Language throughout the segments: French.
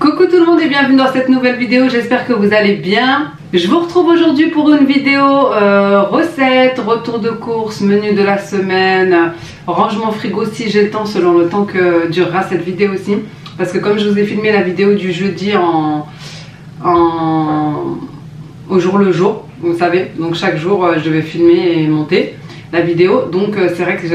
Coucou tout le monde et bienvenue dans cette nouvelle vidéo, j'espère que vous allez bien. Je vous retrouve aujourd'hui pour une vidéo recette, retour de course, menu de la semaine, rangement frigo si j'ai le temps, selon le temps que durera cette vidéo aussi. Parce que comme je vous ai filmé la vidéo du jeudi au jour le jour, vous savez, donc chaque jour je vais filmer et monter la vidéo, donc c'est vrai que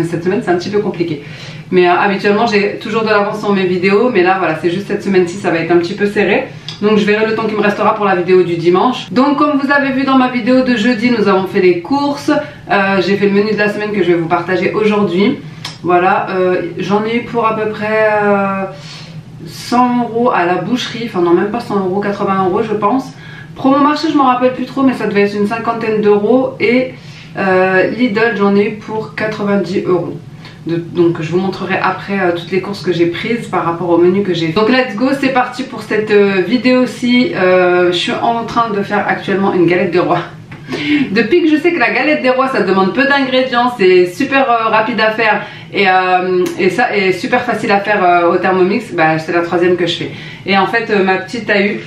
cette semaine c'est un petit peu compliqué. Mais habituellement j'ai toujours de l'avance sur mes vidéos, mais là voilà, c'est juste cette semaine-ci ça va être un petit peu serré. Donc je verrai le temps qui me restera pour la vidéo du dimanche. Donc comme vous avez vu dans ma vidéo de jeudi, nous avons fait les courses. J'ai fait le menu de la semaine que je vais vous partager aujourd'hui. Voilà, j'en ai eu pour à peu près 100 € à la boucherie. Enfin non, même pas 100 €, 80 € je pense. Promo marché je m'en rappelle plus trop, mais ça devait être une cinquantaine d'euros. Et Lidl j'en ai eu pour 90 €. Donc je vous montrerai après toutes les courses que j'ai prises par rapport au menu que j'ai. Donc let's go, c'est parti pour cette vidéo-ci. Je suis en train de faire actuellement une galette des rois. Depuis que je sais que la galette des rois ça demande peu d'ingrédients, c'est super rapide à faire et ça est super facile à faire au Thermomix, bah, c'est la troisième que je fais. Et en fait ma petite a eu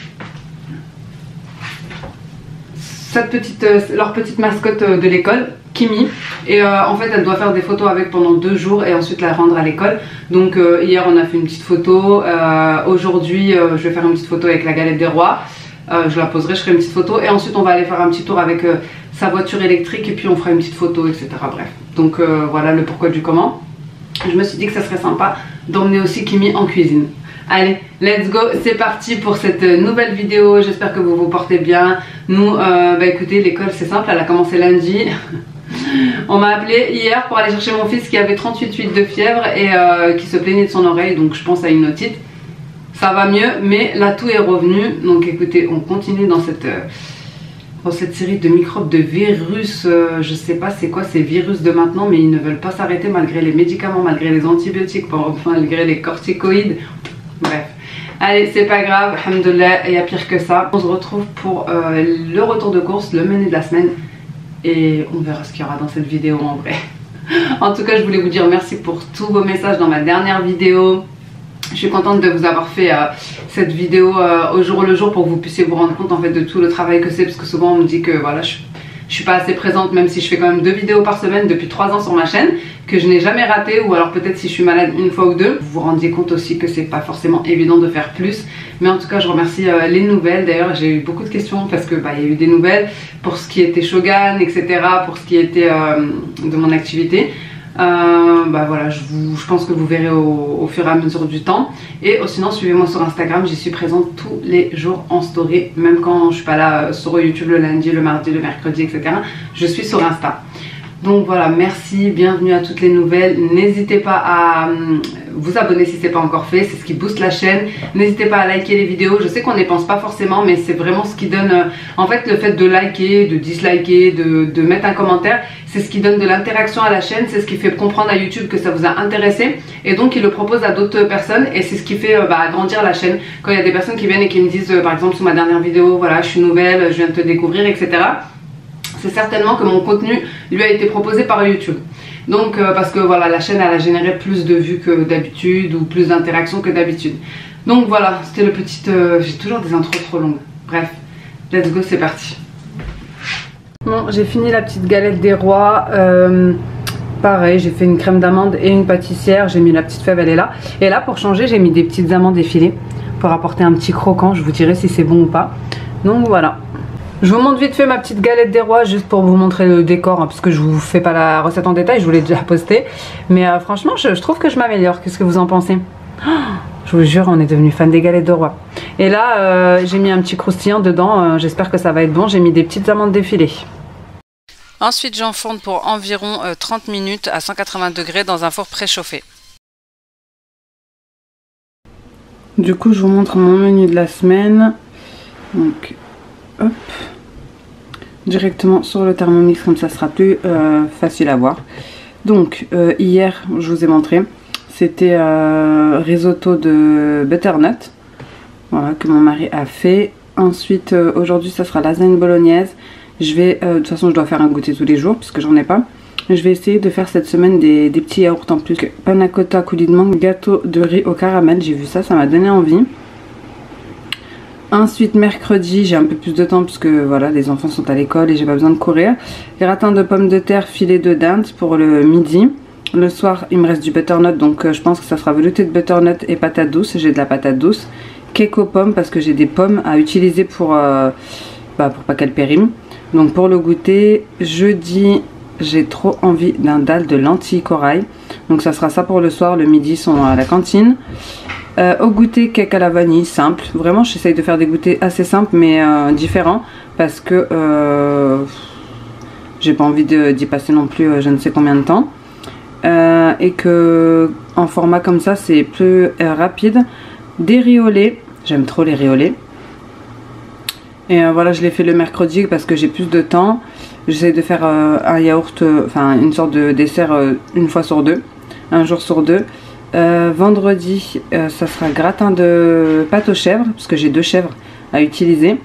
leur petite mascotte de l'école, Kimi, et en fait elle doit faire des photos avec pendant 2 jours et ensuite la rendre à l'école. Donc hier on a fait une petite photo, aujourd'hui je vais faire une petite photo avec la galette des rois, je la poserai, je ferai une petite photo et ensuite on va aller faire un petit tour avec sa voiture électrique et puis on fera une petite photo, etc. Bref, donc voilà le pourquoi du comment. Je me suis dit que ça serait sympa d'emmener aussi Kimi en cuisine. Allez, let's go, c'est parti pour cette nouvelle vidéo, j'espère que vous vous portez bien. Nous, bah écoutez, l'école c'est simple, elle a commencé lundi. On m'a appelé hier pour aller chercher mon fils qui avait 38,8 de fièvre et qui se plaignait de son oreille, donc je pense à une otite. Ça va mieux, mais là tout est revenu, donc écoutez, on continue dans cette série de microbes, de virus, je sais pas c'est quoi ces virus de maintenant, mais ils ne veulent pas s'arrêter malgré les médicaments, malgré les antibiotiques, malgré les corticoïdes. Bref, allez c'est pas grave, alhamdoulilah, il y a pire que ça. On se retrouve pour le retour de course, le menu de la semaine et on verra ce qu'il y aura dans cette vidéo en vrai. En tout cas je voulais vous dire merci pour tous vos messages dans ma dernière vidéo. Je suis contente de vous avoir fait cette vidéo au jour le jour pour que vous puissiez vous rendre compte en fait de tout le travail que c'est, parce que souvent on me dit que voilà je suis pas assez présente, même si je fais quand même 2 vidéos par semaine depuis 3 ans sur ma chaîne, que je n'ai jamais raté, ou alors peut-être si je suis malade une fois ou deux. Vous vous rendiez compte aussi que c'est pas forcément évident de faire plus, mais en tout cas je remercie les nouvelles. D'ailleurs j'ai eu beaucoup de questions parce que bah, il y a eu des nouvelles pour ce qui était Shogun, etc., pour ce qui était de mon activité. Bah voilà, je pense que vous verrez au fur et à mesure du temps. Et sinon suivez-moi sur Instagram, j'y suis présente tous les jours en story, même quand je suis pas là sur YouTube le lundi, le mardi, le mercredi, etc. Je suis sur Insta. Donc voilà, merci, bienvenue à toutes les nouvelles. N'hésitez pas à vous abonner si ce n'est pas encore fait, c'est ce qui booste la chaîne. N'hésitez pas à liker les vidéos, je sais qu'on n'y pense pas forcément, mais c'est vraiment ce qui donne, en fait le fait de liker, de disliker, de mettre un commentaire, c'est ce qui donne de l'interaction à la chaîne, c'est ce qui fait comprendre à YouTube que ça vous a intéressé et donc il le propose à d'autres personnes et c'est ce qui fait agrandir la chaîne. Quand il y a des personnes qui viennent et qui me disent par exemple sous ma dernière vidéo, voilà je suis nouvelle, je viens de te découvrir, etc. C'est certainement que mon contenu lui a été proposé par YouTube. Donc parce que voilà, la chaîne elle a généré plus de vues que d'habitude ou plus d'interactions que d'habitude. Donc voilà, c'était le petit... j'ai toujours des intros trop longues. Bref, let's go, c'est parti. Bon, j'ai fini la petite galette des rois. Pareil, j'ai fait une crème d'amande et une pâtissière. J'ai mis la petite fève, elle est là. Et là, pour changer, j'ai mis des petites amandes effilées pour apporter un petit croquant. Je vous dirai si c'est bon ou pas. Donc voilà. Je vous montre vite fait ma petite galette des rois juste pour vous montrer le décor, hein, parce que je vous fais pas la recette en détail, je vous l'ai déjà postée. Mais franchement, je trouve que je m'améliore. Qu'est-ce que vous en pensez? Je vous jure, on est devenu fan des galettes de roi. Et là, j'ai mis un petit croustillant dedans. J'espère que ça va être bon. J'ai mis des petites amandes défilées. Ensuite, j'enfourne pour environ 30 minutes à 180 degrés dans un four préchauffé. Du coup, je vous montre mon menu de la semaine. Donc, hop. Directement sur le Thermomix, comme ça sera plus facile à voir. Donc, hier, je vous ai montré. C'était risotto de butternut, voilà, que mon mari a fait. Ensuite, aujourd'hui, ça sera lasagne bolognaise. Je vais, de toute façon, je dois faire un goûter tous les jours puisque j'en ai pas. Je vais essayer de faire cette semaine des petits yaourts en plus. Panna cotta, coulis de mangue, gâteau de riz au caramel. J'ai vu ça, ça m'a donné envie. Ensuite, mercredi, j'ai un peu plus de temps puisque voilà, les enfants sont à l'école et j'ai pas besoin de courir. Gratin de pommes de terre, filet de dinde pour le midi. Le soir, il me reste du butternut, donc je pense que ça sera velouté de butternut et patate douce. J'ai de la patate douce. Cake aux pommes parce que j'ai des pommes à utiliser pour pas qu'elles périment. Donc pour le goûter, jeudi, j'ai trop envie d'un dalle de lentilles corail. Donc ça sera ça pour le soir. Le midi, ils sont à la cantine. Au goûter, cake à la vanille, simple. Vraiment, j'essaye de faire des goûters assez simples mais différents parce que j'ai pas envie d'y passer non plus je ne sais combien de temps. Et que en format comme ça c'est plus rapide. Des riz au lait, j'aime trop les riz au lait. Et voilà, je l'ai fait le mercredi parce que j'ai plus de temps. J'essaie de faire un yaourt, enfin une sorte de dessert une fois sur deux, un jour sur deux. Vendredi ça sera gratin de pâte aux chèvres parce que j'ai 2 chèvres à utiliser.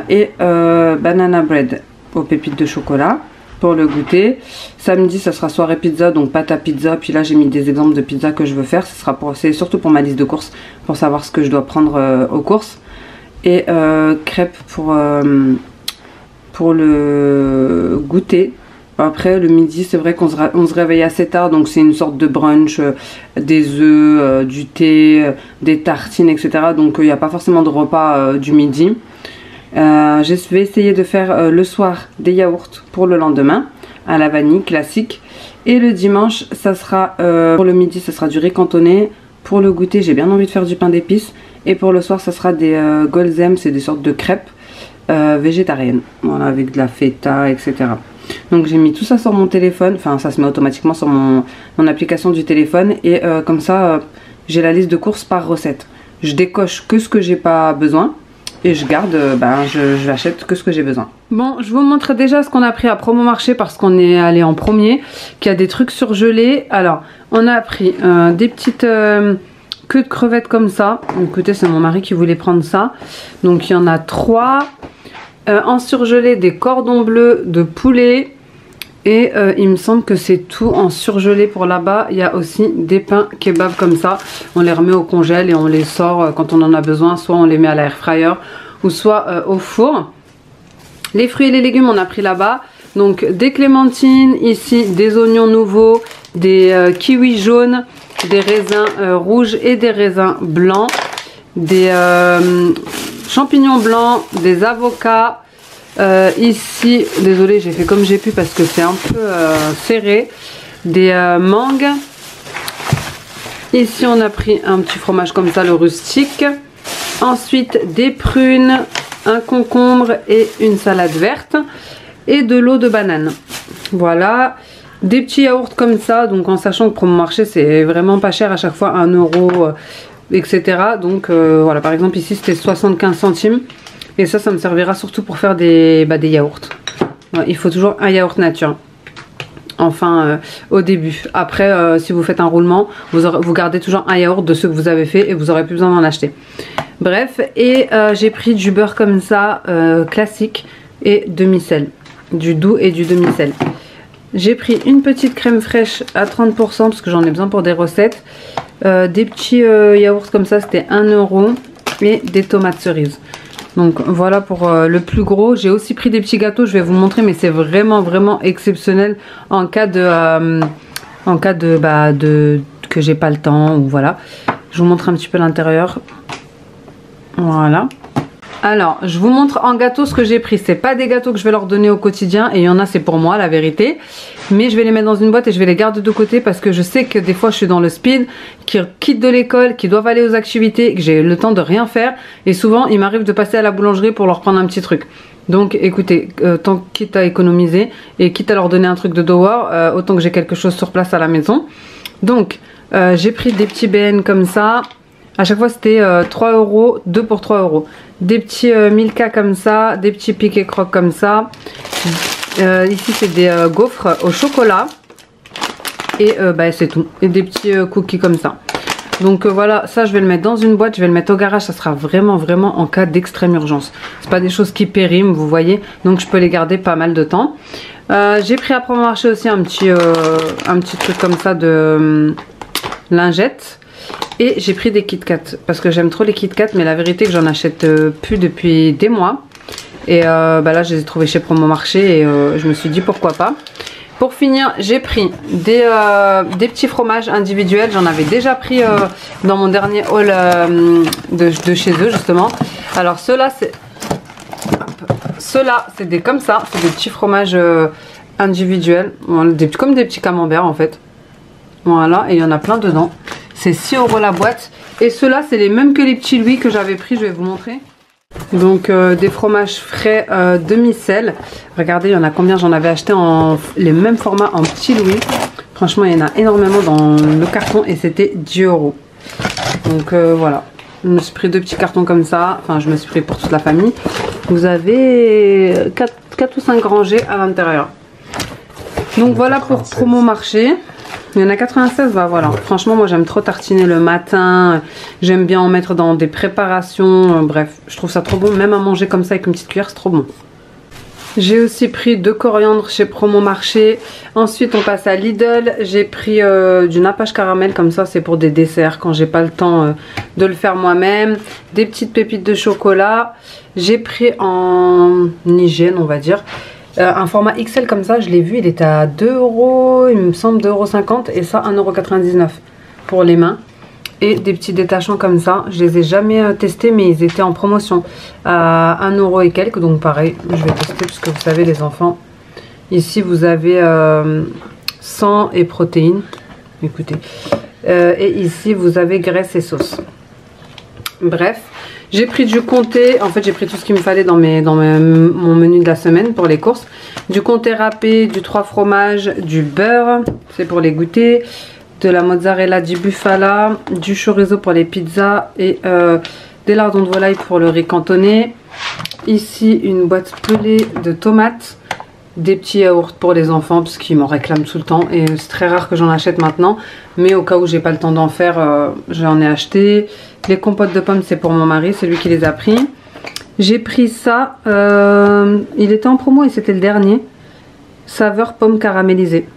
Et banana bread aux pépites de chocolat pour le goûter. Samedi ça sera soirée pizza, donc pâte à pizza. Puis là j'ai mis des exemples de pizza que je veux faire. C'est surtout pour ma liste de courses, pour savoir ce que je dois prendre aux courses. Et crêpes pour le goûter. Après le midi c'est vrai qu'on se réveille assez tard, donc c'est une sorte de brunch, des œufs, du thé, des tartines, etc. Donc il n'y a pas forcément de repas du midi. Je vais essayer de faire le soir des yaourts pour le lendemain à la vanille classique. Et le dimanche ça sera pour le midi ça sera du riz cantonné. Pour le goûter j'ai bien envie de faire du pain d'épices. Et pour le soir ça sera des golzem, c'est des sortes de crêpes végétariennes, voilà, avec de la feta, etc. Donc j'ai mis tout ça sur mon téléphone, enfin ça se met automatiquement sur mon application du téléphone. Et comme ça j'ai la liste de courses par recette. Je décoche que ce que j'ai pas besoin et je garde, je n'achète que ce que j'ai besoin. Bon, je vous montre déjà ce qu'on a pris à Promo Marché parce qu'on est allé en premier, qu'il y a des trucs surgelés. Alors on a pris des petites queues de crevettes comme ça. Écoutez, c'est mon mari qui voulait prendre ça. Donc il y en a 3. En surgelé, des cordons bleus de poulet. Et il me semble que c'est tout en surgelé pour là-bas. Il y a aussi des pains kebab comme ça. On les remet au congèle et on les sort quand on en a besoin. Soit on les met à l'air fryer ou soit au four. Les fruits et les légumes on a pris là-bas. Donc des clémentines, ici des oignons nouveaux, des kiwis jaunes, des raisins rouges et des raisins blancs, des champignons blancs, des avocats. Ici, désolé, j'ai fait comme j'ai pu parce que c'est un peu serré. Des mangues. Ici, on a pris un petit fromage comme ça, le rustique. Ensuite, des prunes, un concombre et une salade verte. Et de l'eau de banane. Voilà. Des petits yaourts comme ça. Donc, en sachant que Promo Marché, c'est vraiment pas cher à chaque fois, 1 euro, etc. Donc, voilà. Par exemple, ici, c'était 75 centimes. Et ça me servira surtout pour faire des yaourts. Ouais, il faut toujours un yaourt nature. Enfin, au début. Après, si vous faites un roulement, vous gardez toujours un yaourt de ceux que vous avez fait et vous n'aurez plus besoin d'en acheter. Bref, et j'ai pris du beurre comme ça, classique, et demi-sel. Du doux et du demi-sel. J'ai pris une petite crème fraîche à 30% parce que j'en ai besoin pour des recettes. Des petits yaourts comme ça, c'était 1 euro. Et des tomates cerises. Donc voilà pour le plus gros. J'ai aussi pris des petits gâteaux, je vais vous montrer, mais c'est vraiment exceptionnel en cas de que j'ai pas le temps ou voilà. Je vous montre un petit peu l'intérieur. Voilà. Alors, je vous montre en gâteau ce que j'ai pris. C'est pas des gâteaux que je vais leur donner au quotidien. Et il y en a, c'est pour moi, la vérité. Mais je vais les mettre dans une boîte et je vais les garder de côté. Parce que je sais que des fois, je suis dans le speed, qui quitte de l'école, qui doivent aller aux activités, que j'ai le temps de rien faire. Et souvent, il m'arrive de passer à la boulangerie pour leur prendre un petit truc. Donc, écoutez, tant quitte à économiser et quitte à leur donner un truc de devoir, autant que j'ai quelque chose sur place à la maison. Donc, j'ai pris des petits BN comme ça. À chaque fois c'était 3 €, 2 pour 3 €. Des petits Milka comme ça, des petits piquets crocs comme ça. Ici c'est des gaufres au chocolat. Et bah, c'est tout. Et des petits cookies comme ça. Donc voilà, ça je vais le mettre dans une boîte, je vais le mettre au garage, ça sera vraiment en cas d'extrême urgence. C'est pas des choses qui périment, vous voyez, donc je peux les garder pas mal de temps. J'ai pris après mon marché aussi un petit truc comme ça de lingettes. Et j'ai pris des Kit Kat parce que j'aime trop les Kit Kat, mais la vérité que j'en achète plus depuis des mois. Et bah là je les ai trouvés chez Promo Marché et je me suis dit pourquoi pas. Pour finir, j'ai pris des petits fromages individuels. J'en avais déjà pris dans mon dernier haul de chez eux justement. Alors ceux-là c'est des comme ça, c'est des petits fromages individuels, voilà, comme des petits camemberts en fait. Voilà, et il y en a plein dedans. C'est 6 € la boîte. Et ceux-là, c'est les mêmes que les petits Louis que j'avais pris. Je vais vous montrer. Donc, des fromages frais demi-sel. Regardez, il y en a combien j'en avais acheté en les mêmes formats en petits Louis. Franchement, il y en a énormément dans le carton et c'était 10 €. Donc, voilà. Je me suis pris 2 petits cartons comme ça. Enfin, je me suis pris pour toute la famille. Vous avez 4 ou 5 rangées à l'intérieur. Donc, voilà pour Promo Marché. Il y en a 96, bah voilà. Franchement, moi j'aime trop tartiner le matin. J'aime bien en mettre dans des préparations. Bref, je trouve ça trop bon. Même à manger comme ça avec une petite cuillère, c'est trop bon. J'ai aussi pris 2 coriandres chez Promo Marché. Ensuite, on passe à Lidl. J'ai pris du nappage caramel. Comme ça, c'est pour des desserts quand j'ai pas le temps de le faire moi-même. Des petites pépites de chocolat. J'ai pris en hygiène, on va dire. Un format XL comme ça, je l'ai vu, il était à 2 €, il me semble 2,50 € et ça 1,99 € pour les mains. Et des petits détachants comme ça, je les ai jamais testés mais ils étaient en promotion à 1 € et quelques, donc pareil, je vais tester puisque vous savez les enfants. Ici vous avez sang et protéines, écoutez. Et ici vous avez graisse et sauce. Bref. J'ai pris du comté, en fait j'ai pris tout ce qu'il me fallait dans mon menu de la semaine pour les courses. Du comté râpé, du 3 fromages, du beurre, c'est pour les goûter, de la mozzarella di bufala, du chorizo pour les pizzas et des lardons de volaille pour le riz cantonné. Ici une boîte pelée de tomates, des petits yaourts pour les enfants parce qu'ils m'en réclament tout le temps et c'est très rare que j'en achète maintenant, mais au cas où j'ai pas le temps d'en faire, j'en ai acheté. Les compotes de pommes c'est pour mon mari, c'est lui qui les a pris. J'ai pris ça, il était en promo et c'était le dernier, saveur pomme caramélisée,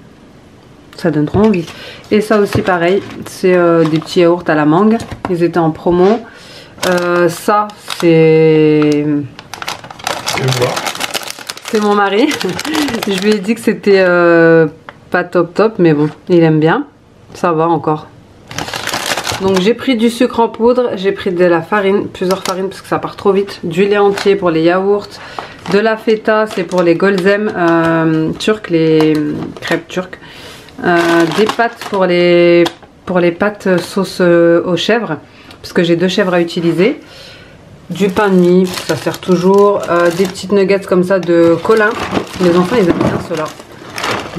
ça donne trop envie. Et ça aussi pareil, c'est des petits yaourts à la mangue, ils étaient en promo. Ça c'est mon mari. Je lui ai dit que c'était pas top mais bon, il aime bien, ça va encore. Donc j'ai pris du sucre en poudre, j'ai pris de la farine, plusieurs farines parce que ça part trop vite, du lait entier pour les yaourts, de la feta c'est pour les golzem turcs, les crêpes turques, des pâtes pour les pâtes sauce aux chèvres parce que j'ai 2 chèvres à utiliser, du pain de mie, ça sert toujours, des petites nuggets comme ça de Colin, les enfants ils aiment bien ceux-là.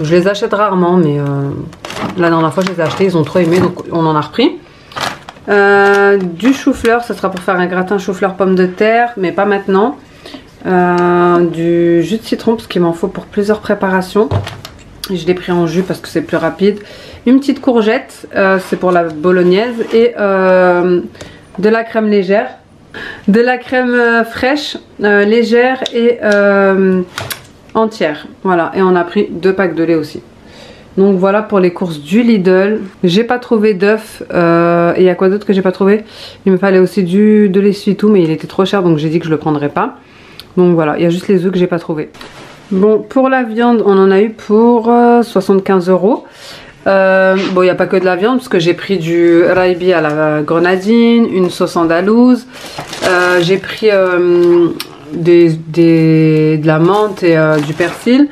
Je les achète rarement mais la dernière fois je les ai achetés, ils ont trop aimé donc on en a repris. Du chou-fleur, ça sera pour faire un gratin chou-fleur pomme de terre, mais pas maintenant. Du jus de citron, parce qu'il m'en faut pour plusieurs préparations. Je l'ai pris en jus parce que c'est plus rapide. Une petite courgette, c'est pour la bolognaise. Et de la crème légère. De la crème fraîche, légère et entière. Voilà, et on a pris 2 packs de lait aussi. Donc voilà pour les courses du Lidl. J'ai pas trouvé d'œufs. Et il y a quoi d'autre que j'ai pas trouvé? Il me fallait aussi de l'essuie-tout, mais il était trop cher donc j'ai dit que je le prendrais pas. Donc voilà, il y a juste les œufs que j'ai pas trouvé. Bon, pour la viande, on en a eu pour 75 €. Bon, il n'y a pas que de la viande parce que j'ai pris du raibi à la grenadine, une sauce andalouse. J'ai pris de la menthe et du persil.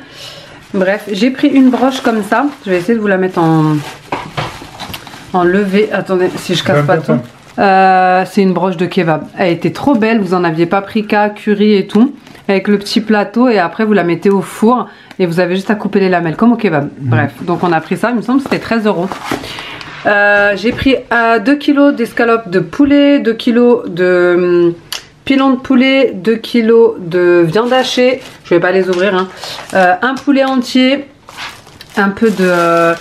Bref, j'ai pris une broche comme ça. Je vais essayer de vous la mettre en levée. Attendez, si je casse pas tout. C'est une broche de kebab. Elle était trop belle. Vous en aviez paprika, curry et tout. Avec le petit plateau. Et après, vous la mettez au four. Et vous avez juste à couper les lamelles comme au kebab. Bref, donc on a pris ça. Il me semble que c'était 13 €. J'ai pris 2 kg d'escalope de poulet, 2 kg de pilon de poulet, 2 kg de viande hachée. Je vais pas les ouvrir. Hein. Un poulet entier. Un peu de...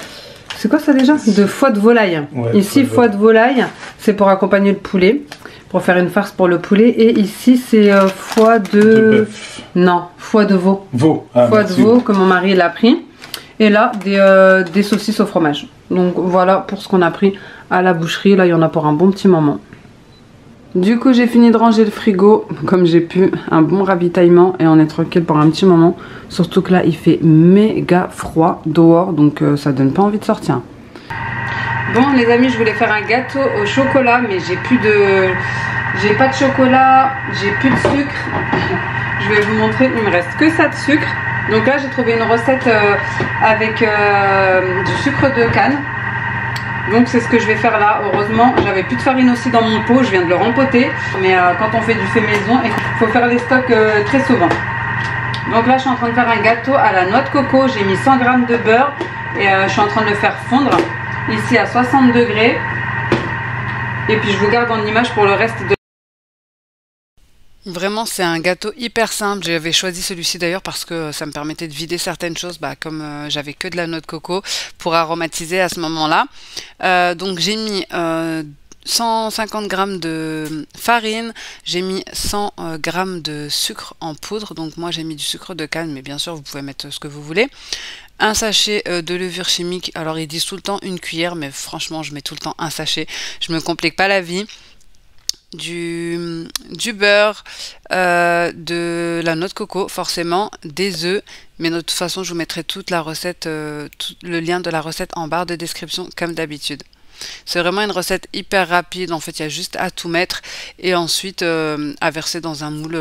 c'est quoi ça déjà? De foie de volaille. Ouais, ici, foie de volaille. C'est pour accompagner le poulet. Pour faire une farce pour le poulet. Et ici, c'est foie de bœuf. Non, foie de veau. Foie de veau que mon mari l'a pris. Et là, des saucisses au fromage. Donc voilà pour ce qu'on a pris à la boucherie. Là, il y en a pour un bon petit moment. Du coup, j'ai fini de ranger le frigo comme j'ai pu. Un bon ravitaillement et on est tranquille pour un petit moment. Surtout que là, il fait méga froid dehors. Donc ça donne pas envie de sortir. Bon les amis, je voulais faire un gâteau au chocolat, mais j'ai pas de chocolat, j'ai plus de sucre. Je vais vous montrer, il me reste que ça de sucre. Donc là j'ai trouvé une recette avec du sucre de canne. Donc c'est ce que je vais faire là. Heureusement j'avais plus de farine aussi dans mon pot, je viens de le rempoter. Mais quand on fait du fait maison, il faut faire les stocks très souvent. Donc là je suis en train de faire un gâteau à la noix de coco. J'ai mis 100 g de beurre et je suis en train de le faire fondre. Ici à 60 degrés. Et puis je vous garde en image pour le reste de... Vraiment c'est un gâteau hyper simple. J'avais choisi celui-ci d'ailleurs parce que ça me permettait de vider certaines choses, comme j'avais que de la noix de coco pour aromatiser à ce moment-là. Donc j'ai mis 150 g de farine, j'ai mis 100 g de sucre en poudre. Donc moi j'ai mis du sucre de canne, mais bien sûr vous pouvez mettre ce que vous voulez. Un sachet de levure chimique, alors ils disent tout le temps une cuillère, mais franchement je mets tout le temps un sachet, je me complique pas la vie. Du beurre, de la noix de coco forcément, des œufs, mais de toute façon je vous mettrai toute la recette, le lien de la recette en barre de description comme d'habitude. C'est vraiment une recette hyper rapide, en fait il y a juste à tout mettre et ensuite à verser dans un moule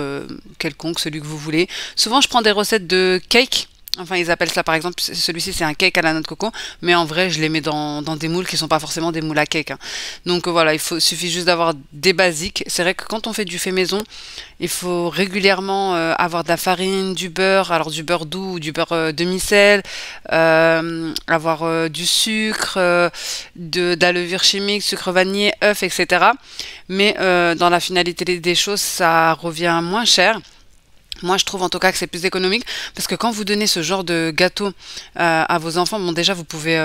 quelconque, celui que vous voulez. Souvent je prends des recettes de cake. Enfin ils appellent ça par exemple, celui-ci c'est un cake à la noix de coco, mais en vrai je les mets dans des moules qui sont pas forcément des moules à cake. Hein. Donc voilà, suffit juste d'avoir des basiques. C'est vrai que quand on fait du fait maison, il faut régulièrement avoir de la farine, du beurre, alors du beurre doux ou du beurre demi-sel, avoir du sucre, de la levure chimique, sucre vanillé, œufs, etc. Mais dans la finalité des choses, ça revient moins cher. Moi je trouve en tout cas que c'est plus économique parce que quand vous donnez ce genre de gâteau à vos enfants, bon déjà vous pouvez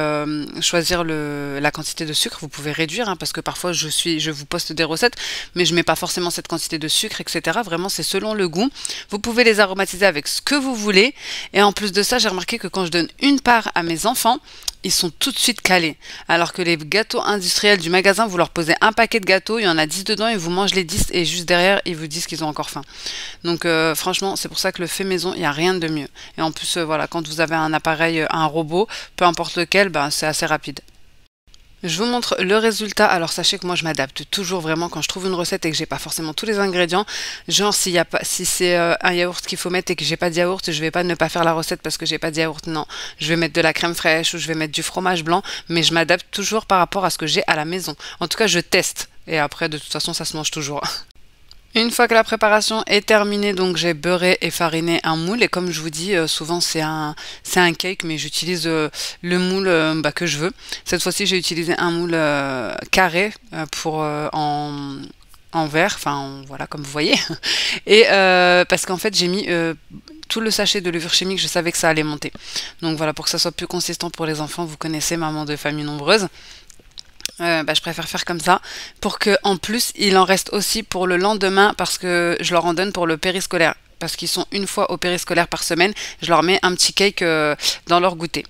choisir la quantité de sucre, vous pouvez réduire hein, parce que parfois je vous poste des recettes mais je mets pas forcément cette quantité de sucre etc. Vraiment c'est selon le goût. Vous pouvez les aromatiser avec ce que vous voulez et en plus de ça j'ai remarqué que quand je donne une part à mes enfants, ils sont tout de suite calés. Alors que les gâteaux industriels du magasin, vous leur posez un paquet de gâteaux, il y en a 10 dedans, ils vous mangent les 10 et juste derrière, ils vous disent qu'ils ont encore faim. Donc franchement, c'est pour ça que le fait maison, il n'y a rien de mieux. Et en plus, voilà, quand vous avez un appareil, un robot, peu importe lequel, c'est assez rapide. Je vous montre le résultat. Alors sachez que moi je m'adapte toujours vraiment quand je trouve une recette et que j'ai pas forcément tous les ingrédients. Genre si c'est un yaourt qu'il faut mettre et que j'ai pas de yaourt, je vais pas ne pas faire la recette parce que j'ai pas de yaourt. Non, je vais mettre de la crème fraîche ou je vais mettre du fromage blanc, mais je m'adapte toujours par rapport à ce que j'ai à la maison. En tout cas, je teste et après de toute façon ça se mange toujours. Une fois que la préparation est terminée, donc j'ai beurré et fariné un moule et comme je vous dis, souvent c'est un cake mais j'utilise le moule que je veux. Cette fois-ci j'ai utilisé un moule carré pour en verre, enfin voilà comme vous voyez. Et parce qu'en fait j'ai mis tout le sachet de levure chimique, je savais que ça allait monter. Donc voilà, pour que ça soit plus consistant pour les enfants, vous connaissez maman de famille nombreuse. Je préfère faire comme ça pour que en plus il en reste aussi pour le lendemain parce que je leur en donne pour le périscolaire parce qu'ils sont une fois au périscolaire par semaine, je leur mets un petit cake dans leur goûter.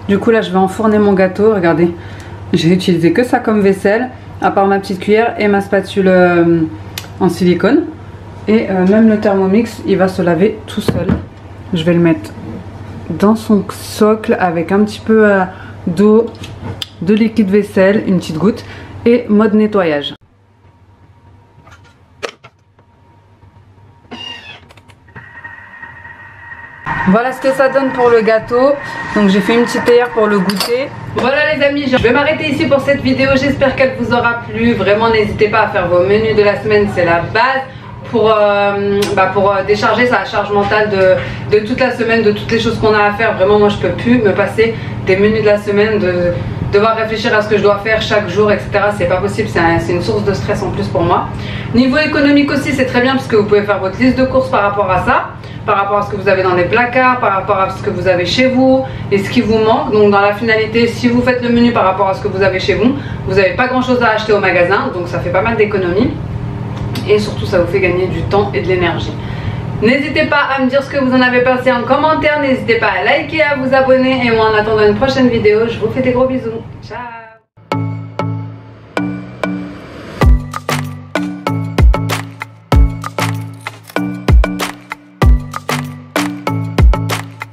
Du coup là je vais enfourner mon gâteau, regardez, j'ai utilisé que ça comme vaisselle à part ma petite cuillère et ma spatule en silicone. Et même le Thermomix, il va se laver tout seul. Je vais le mettre dans son socle avec un petit peu d'eau, de liquide vaisselle, une petite goutte et mode nettoyage. Voilà ce que ça donne pour le gâteau. Donc j'ai fait une petite théière pour le goûter. Voilà les amis, je vais m'arrêter ici pour cette vidéo. J'espère qu'elle vous aura plu. Vraiment n'hésitez pas à faire vos menus de la semaine, c'est la base pour décharger sa charge mentale de toute la semaine, de toutes les choses qu'on a à faire. Vraiment moi je peux plus me passer des menus de la semaine, de devoir réfléchir à ce que je dois faire chaque jour, etc. C'est pas possible, c'est une source de stress en plus pour moi. Niveau économique aussi c'est très bien parce que vous pouvez faire votre liste de courses par rapport à ça, par rapport à ce que vous avez dans les placards, par rapport à ce que vous avez chez vous et ce qui vous manque. Donc dans la finalité, si vous faites le menu par rapport à ce que vous avez chez vous, vous n'avez pas grand chose à acheter au magasin, donc ça fait pas mal d'économies et surtout ça vous fait gagner du temps et de l'énergie. N'hésitez pas à me dire ce que vous en avez pensé en commentaire, n'hésitez pas à liker, à vous abonner et moi en attendant une prochaine vidéo, je vous fais des gros bisous. Ciao.